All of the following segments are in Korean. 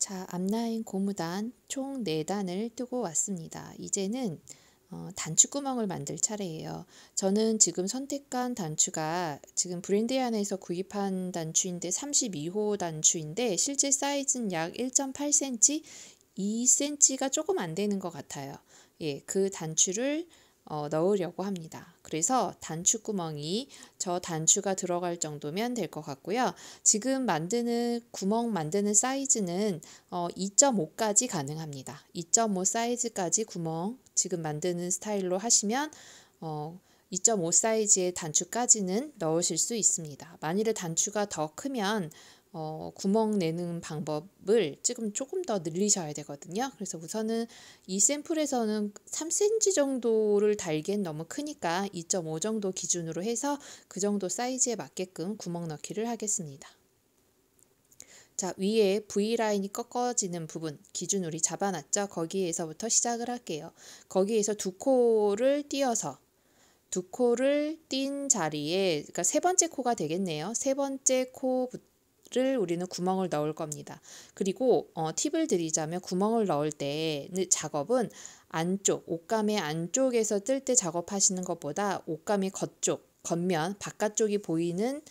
자, 앞라인 고무단 총 4단을 뜨고 왔습니다. 이제는 단추구멍을 만들 차례예요. 저는 지금 선택한 단추가 지금 브랜드안에서 구입한 단추인데 32호 단추인데 실제 사이즈는 약 1.8cm, 2cm가 조금 안 되는 것 같아요. 예, 그 단추를 넣으려고 합니다. 그래서 단추구멍이 저 단추가 들어갈 정도면 될 것 같고요. 지금 구멍 만드는 사이즈는 2.5까지 가능합니다. 2.5 사이즈까지 구멍 지금 만드는 스타일로 하시면 2.5 사이즈의 단추까지는 넣으실 수 있습니다. 만일에 단추가 더 크면 구멍 내는 방법을 지금 조금 더 늘리셔야 되거든요. 그래서 우선은 이 샘플에서는 3cm 정도를 달기엔 너무 크니까 2.5 정도 기준으로 해서 그 정도 사이즈에 맞게끔 구멍 넣기를 하겠습니다. 자, 위에 V라인이 꺾어지는 부분 기준 우리 잡아놨죠? 거기에서부터 시작을 할게요. 거기에서 두 코를 띄어서 두 코를 띈 자리에, 그러니까 세 번째 코가 되겠네요. 세 번째 코를 우리는 구멍을 넣을 겁니다. 그리고 팁을 드리자면 구멍을 넣을 때 작업은 안쪽, 옷감의 안쪽에서 뜰 때 작업하시는 것보다 옷감의 겉면, 바깥쪽이 보이는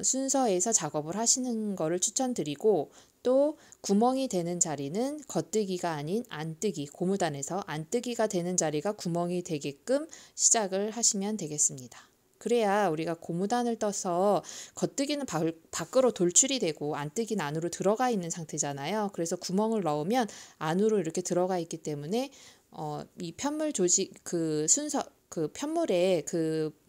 순서에서 작업을 하시는 거를 추천드리고, 또 구멍이 되는 자리는 겉뜨기가 아닌 안뜨기, 고무단에서 안뜨기가 되는 자리가 구멍이 되게끔 시작을 하시면 되겠습니다. 그래야 우리가 고무단을 떠서 겉뜨기는 밖으로 돌출이 되고 안뜨기는 안으로 들어가 있는 상태잖아요. 그래서 구멍을 넣으면 안으로 이렇게 들어가 있기 때문에 이 편물 조직 그 순서, 그 편물의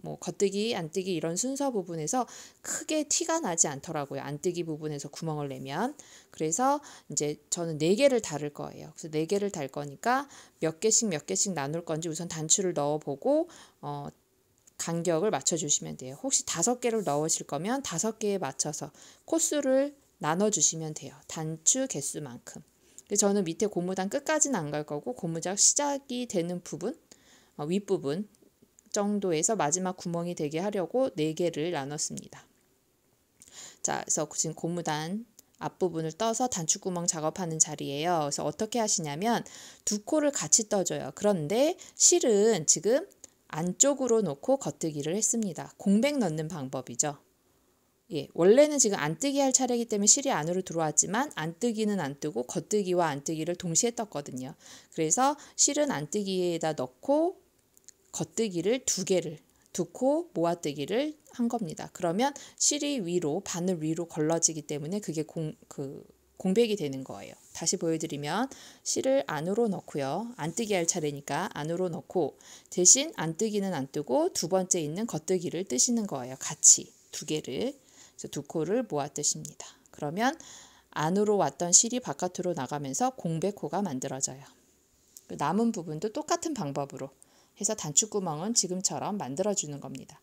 뭐 겉뜨기, 안뜨기 이런 순서 부분에서 크게 티가 나지 않더라고요. 안뜨기 부분에서 구멍을 내면. 그래서 이제 저는 4개를 달을 거예요. 그래서 4개를 달 거니까 몇 개씩 나눌 건지 우선 단추를 넣어보고 간격을 맞춰주시면 돼요. 혹시 5개를 넣으실 거면 5개에 맞춰서 코수를 나눠주시면 돼요. 단추 개수만큼. 저는 밑에 고무단 끝까지는 안 갈 거고 고무장 시작이 되는 부분, 윗부분 정도에서 마지막 구멍이 되게 하려고 4개를 나눴습니다. 자, 그래서 지금 고무단 앞부분을 떠서 단추구멍 작업하는 자리예요. 그래서 어떻게 하시냐면 두 코를 같이 떠줘요. 그런데 실은 지금 안쪽으로 놓고 겉뜨기를 했습니다. 공백 넣는 방법이죠. 예, 원래는 지금 안뜨기 할 차례이기 때문에 실이 안으로 들어왔지만 안뜨기는 안 뜨고 겉뜨기와 안뜨기를 동시에 떴거든요. 그래서 실은 안뜨기에다 넣고 겉뜨기를 2개를, 2코 모아뜨기를 한 겁니다. 그러면 실이 위로, 바늘 위로 걸러지기 때문에 그게 공백이 되는 거예요. 다시 보여드리면 실을 안으로 넣고요. 안뜨기 할 차례니까 안으로 넣고 대신 안뜨기는 안 뜨고 두 번째 있는 겉뜨기를 뜨시는 거예요. 같이 2개를. 그래서 2코를 모아 뜨십니다. 그러면 안으로 왔던 실이 바깥으로 나가면서 공백코가 만들어져요. 남은 부분도 똑같은 방법으로 해서 단추구멍은 지금처럼 만들어주는 겁니다.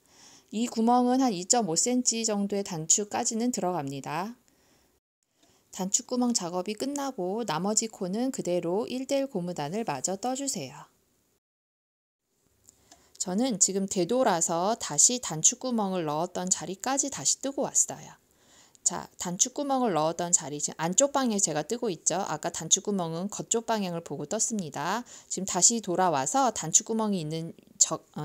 이 구멍은 한 2.5cm 정도의 단추까지는 들어갑니다. 단추구멍 작업이 끝나고 나머지 코는 그대로 1대1 고무단을 마저 떠주세요. 저는 지금 되돌아서 다시 단추구멍을 넣었던 자리까지 다시 뜨고 왔어요. 자, 단추구멍을 넣었던 자리, 지금 안쪽 방향에 제가 뜨고 있죠. 아까 단추구멍은 겉쪽 방향을 보고 떴습니다. 지금 다시 돌아와서 단추구멍이 있는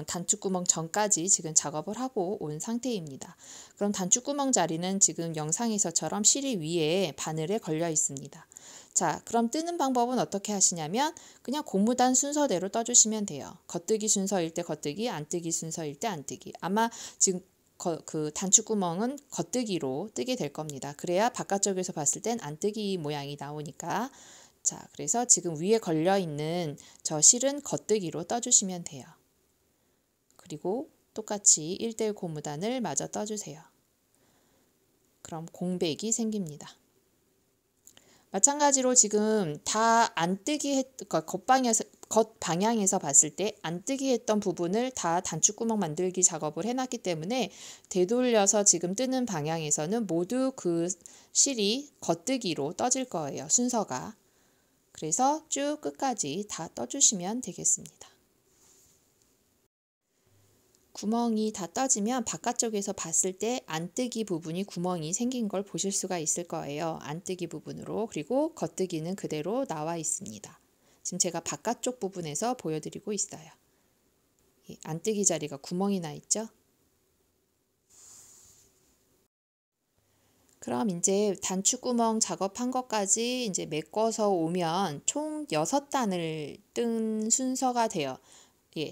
단추구멍 전까지 지금 작업을 하고 온 상태입니다. 그럼 단추구멍 자리는 지금 영상에서처럼 실이 위에 바늘에 걸려 있습니다. 자, 그럼 뜨는 방법은 어떻게 하시냐면 그냥 고무단 순서대로 떠주시면 돼요. 겉뜨기 순서일 때 겉뜨기, 안뜨기 순서일 때 안뜨기. 아마 지금 그 단추구멍은 겉뜨기로 뜨게 될 겁니다. 그래야 바깥쪽에서 봤을 땐 안뜨기 모양이 나오니까. 자, 그래서 지금 위에 걸려있는 저 실은 겉뜨기로 떠주시면 돼요. 그리고 똑같이 1대1 고무단을 마저 떠주세요. 그럼 공백이 생깁니다. 마찬가지로 지금 다 안뜨기 겉방향에서 봤을 때 안뜨기 했던 부분을 다 단추구멍 만들기 작업을 해놨기 때문에 되돌려서 지금 뜨는 방향에서는 모두 그 실이 겉뜨기로 떠질 거예요. 순서가. 그래서 쭉 끝까지 다 떠주시면 되겠습니다. 구멍이 다 떠지면 바깥쪽에서 봤을 때 안뜨기 부분이 구멍이 생긴 걸 보실 수가 있을 거예요. 안뜨기 부분으로. 그리고 겉뜨기는 그대로 나와 있습니다. 지금 제가 바깥쪽 부분에서 보여드리고 있어요. 안뜨기 자리가 구멍이 나 있죠? 그럼 이제 단추구멍 작업한 것까지 이제 메꿔서 오면 총 6단을 뜬 순서가 돼요.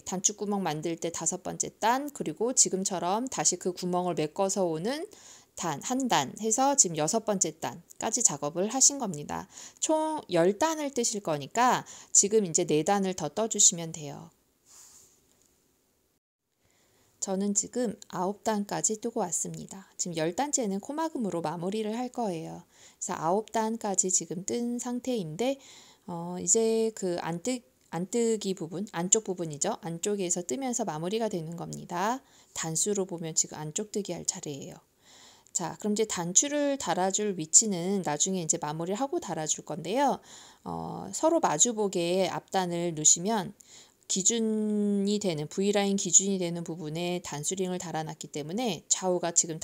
단추구멍 만들 때 5번째 단, 그리고 지금처럼 다시 그 구멍을 메꿔서 오는 한 단 해서 지금 6번째 단까지 작업을 하신 겁니다. 총 10단을 뜨실 거니까 지금 이제 4단을 더 떠주시면 돼요. 저는 지금 9단까지 뜨고 왔습니다. 지금 10단째는 코막음으로 마무리를 할 거예요. 그래서 9단까지 지금 뜬 상태인데 이제 그 안뜨기 부분, 안쪽 부분이죠. 안쪽에서 뜨면서 마무리가 되는 겁니다. 단수로 보면 지금 안쪽 뜨기 할 차례예요. 자, 그럼 이제 단추를 달아줄 위치는 나중에 이제 마무리를 하고 달아줄 건데요. 서로 마주보게 앞단을 누시면 기준이 되는 V라인 기준이 되는 부분에 단수링을 달아놨기 때문에 좌우가 지금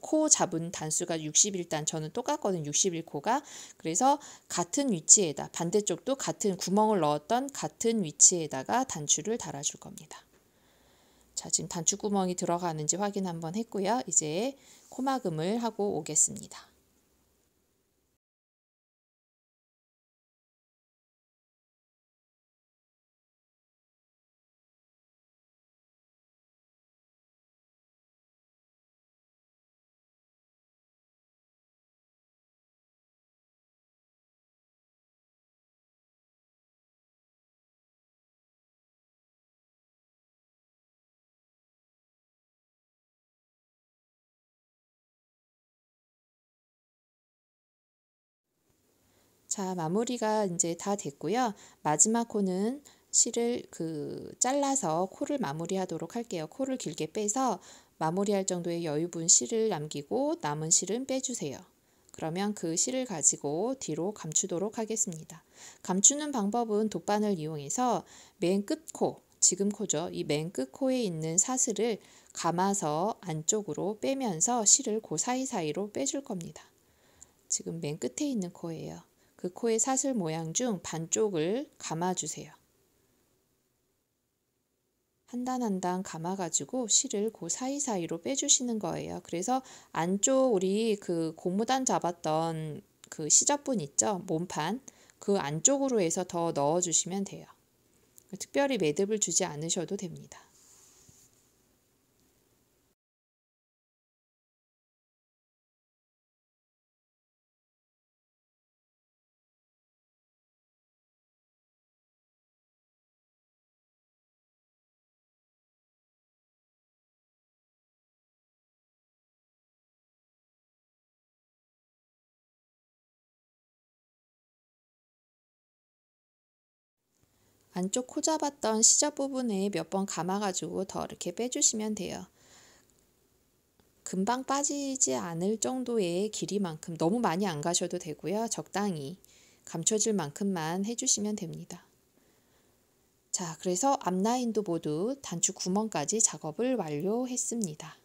코 잡은 단수가 61단, 저는 똑같거든요. 61코가. 그래서 같은 위치에다, 반대쪽도 같은 구멍을 넣었던 같은 위치에다가 단추를 달아줄 겁니다. 자, 지금 단추 구멍이 들어가는지 확인 한번 했고요. 이제 코막음을 하고 오겠습니다. 자, 마무리가 이제 다 됐고요. 마지막 코는 실을 잘라서 코를 마무리하도록 할게요. 코를 길게 빼서 마무리할 정도의 여유분 실을 남기고 남은 실은 빼주세요. 그러면 그 실을 가지고 뒤로 감추도록 하겠습니다. 감추는 방법은 돗바늘 이용해서 맨 끝 코, 지금 코죠. 이 맨 끝 코에 있는 사슬을 감아서 안쪽으로 빼면서 실을 그 사이사이로 빼줄 겁니다. 지금 맨 끝에 있는 코예요. 그 코의 사슬 모양 중 반쪽을 감아주세요. 한 단 한 단 감아가지고 실을 그 사이사이로 빼주시는 거예요. 그래서 안쪽 우리 그 고무단 잡았던 그 시접분 있죠? 몸판. 그 안쪽으로 해서 더 넣어주시면 돼요. 특별히 매듭을 주지 않으셔도 됩니다. 안쪽 코 잡았던 시접 부분에 몇 번 감아가지고 더 이렇게 빼주시면 돼요. 금방 빠지지 않을 정도의 길이만큼 너무 많이 안 가셔도 되고요. 적당히 감춰질 만큼만 해주시면 됩니다. 자, 그래서 앞라인도 모두 단추 구멍까지 작업을 완료했습니다.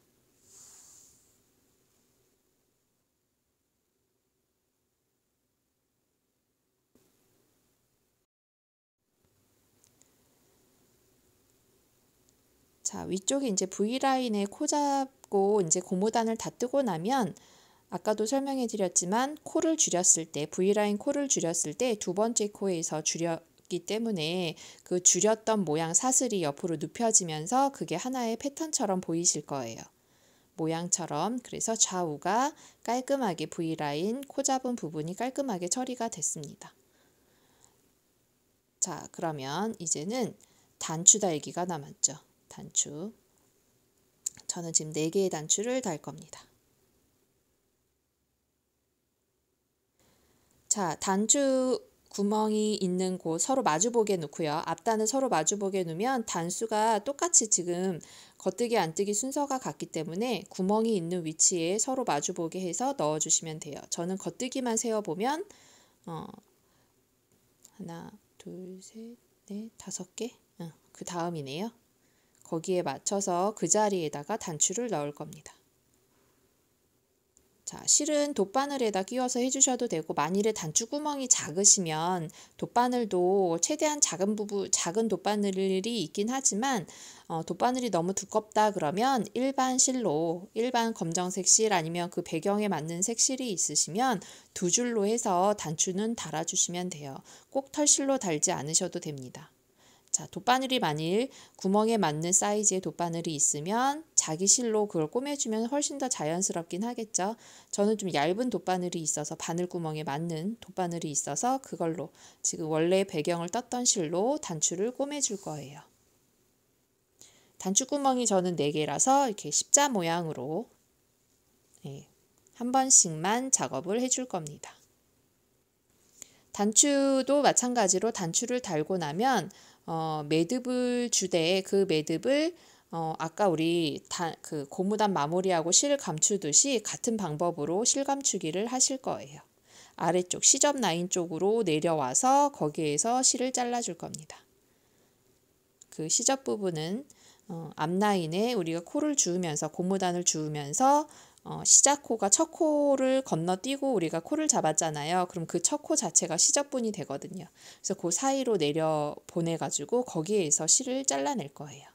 자, 위쪽에 이제 V라인에 코 잡고 이제 고무단을 다 뜨고 나면 아까도 설명해 드렸지만 코를 줄였을 때 V라인 코를 줄였을 때 2번째 코에서 줄였기 때문에 그 줄였던 모양 사슬이 옆으로 눕혀지면서 그게 하나의 패턴처럼 보이실 거예요. 모양처럼. 그래서 좌우가 깔끔하게 V라인 코 잡은 부분이 깔끔하게 처리가 됐습니다. 자, 그러면 이제는 단추 달기가 남았죠. 단추. 저는 지금 4개의 단추를 달 겁니다. 자, 단추 구멍이 있는 곳 서로 마주보게 놓고요. 앞단을 서로 마주보게 놓으면 단수가 똑같이 지금 겉뜨기 안뜨기 순서가 같기 때문에 구멍이 있는 위치에 서로 마주보게 해서 넣어주시면 돼요. 저는 겉뜨기만 세어보면 하나, 둘, 셋, 넷, 5개? 그 다음이네요. 거기에 맞춰서 그 자리에다가 단추를 넣을 겁니다. 자, 실은 돗바늘에다 끼워서 해주셔도 되고, 만일에 단추구멍이 작으시면 돗바늘도 최대한 작은 돗바늘이 있긴 하지만 돗바늘이 너무 두껍다 그러면 일반 실로, 일반 검정색 실 아니면 그 배경에 맞는 색실이 있으시면 2줄로 해서 단추는 달아주시면 돼요. 꼭 털실로 달지 않으셔도 됩니다. 자, 돗바늘이 만일 구멍에 맞는 사이즈의 돗바늘이 있으면 자기 실로 그걸 꼬매주면 훨씬 더 자연스럽긴 하겠죠. 저는 좀 얇은 돗바늘이 있어서, 바늘구멍에 맞는 돗바늘이 있어서 그걸로 지금 원래 배경을 떴던 실로 단추를 꼬매줄 거예요. 단추구멍이 저는 4개라서 이렇게 십자 모양으로 한 번씩만 작업을 해줄 겁니다. 단추도 마찬가지로 단추를 달고 나면 매듭을 주되 그 매듭을 아까 우리 그 고무단 마무리하고 실 감추듯이 같은 방법으로 실 감추기를 하실 거예요. 아래쪽 시접 라인 쪽으로 내려와서 거기에서 실을 잘라줄 겁니다. 그 시접 부분은 앞라인에 우리가 코를 주우면서, 고무단을 주우면서 시작코가 첫 코를 건너뛰고 우리가 코를 잡았잖아요. 그럼 그 첫 코 자체가 시접분이 되거든요. 그래서 그 사이로 내려 보내가지고 거기에서 실을 잘라낼 거예요.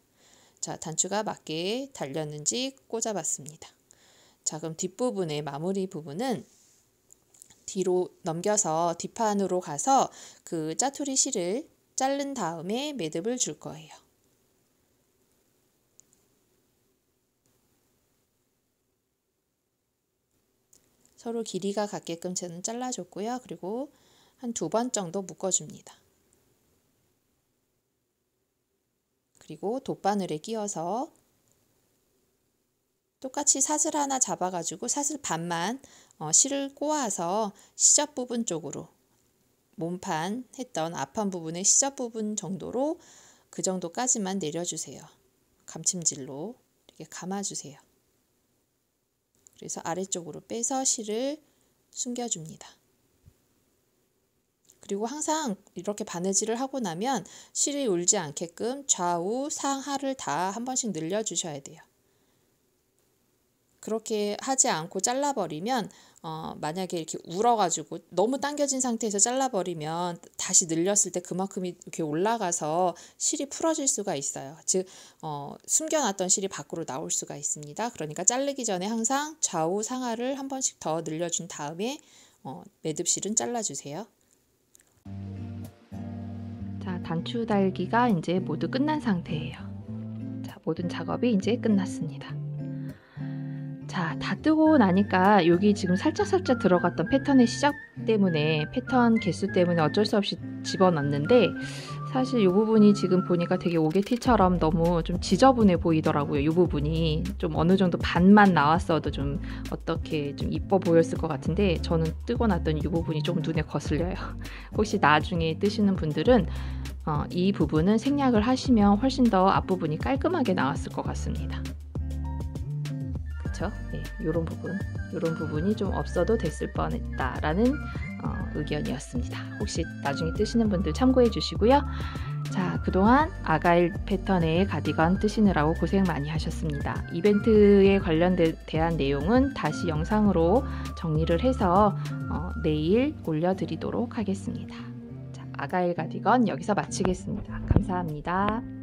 자, 단추가 맞게 달렸는지 꽂아봤습니다. 자, 그럼 뒷부분의 마무리 부분은 뒤로 넘겨서 뒷판으로 가서 그 짜투리 실을 자른 다음에 매듭을 줄 거예요. 서로 길이가 같게끔 저는 잘라줬고요. 그리고 한 2번 정도 묶어줍니다. 그리고 돗바늘에 끼워서 똑같이 사슬 하나 잡아가지고 사슬 반만 실을 꼬아서 시접 부분 쪽으로, 몸판 했던 앞판 부분의 시접 부분 정도로 그 정도까지만 내려주세요. 감침질로 이렇게 감아주세요. 그래서 아래쪽으로 빼서 실을 숨겨줍니다. 그리고 항상 이렇게 바느질을 하고 나면 실이 울지 않게끔 좌우 상하를 다 한 번씩 늘려주셔야 돼요. 그렇게 하지 않고 잘라버리면 만약에 이렇게 울어가지고 너무 당겨진 상태에서 잘라버리면 다시 늘렸을 때 그만큼이 이렇게 올라가서 실이 풀어질 수가 있어요. 즉 숨겨놨던 실이 밖으로 나올 수가 있습니다. 그러니까 자르기 전에 항상 좌우 상하를 한 번씩 더 늘려준 다음에 매듭실은 잘라주세요. 자, 단추 달기가 이제 모두 끝난 상태예요. 자, 모든 작업이 이제 끝났습니다. 자, 다 뜨고 나니까 여기 지금 살짝 들어갔던 패턴의 시작 때문에, 패턴 개수 때문에 어쩔 수 없이 집어넣는데, 사실 이 부분이 지금 보니까 되게 오게티처럼 너무 좀 지저분해 보이더라고요. 이 부분이 좀 어느 정도 반만 나왔어도 좀 어떻게 좀 이뻐 보였을 것 같은데, 저는 뜨고 났더니 이 부분이 좀 눈에 거슬려요. 혹시 나중에 뜨시는 분들은 이 부분은 생략을 하시면 훨씬 더 앞부분이 깔끔하게 나왔을 것 같습니다. 그쵸? 네, 이런 부분이 좀 없어도 됐을 뻔했다라는 의견이었습니다. 혹시 나중에 뜨시는 분들 참고해 주시고요. 자, 그동안 아가일 패턴의 가디건 뜨시느라고 고생 많이 하셨습니다. 이벤트에 대한 내용은 다시 영상으로 정리를 해서 내일 올려드리도록 하겠습니다. 자, 아가일 가디건 여기서 마치겠습니다. 감사합니다.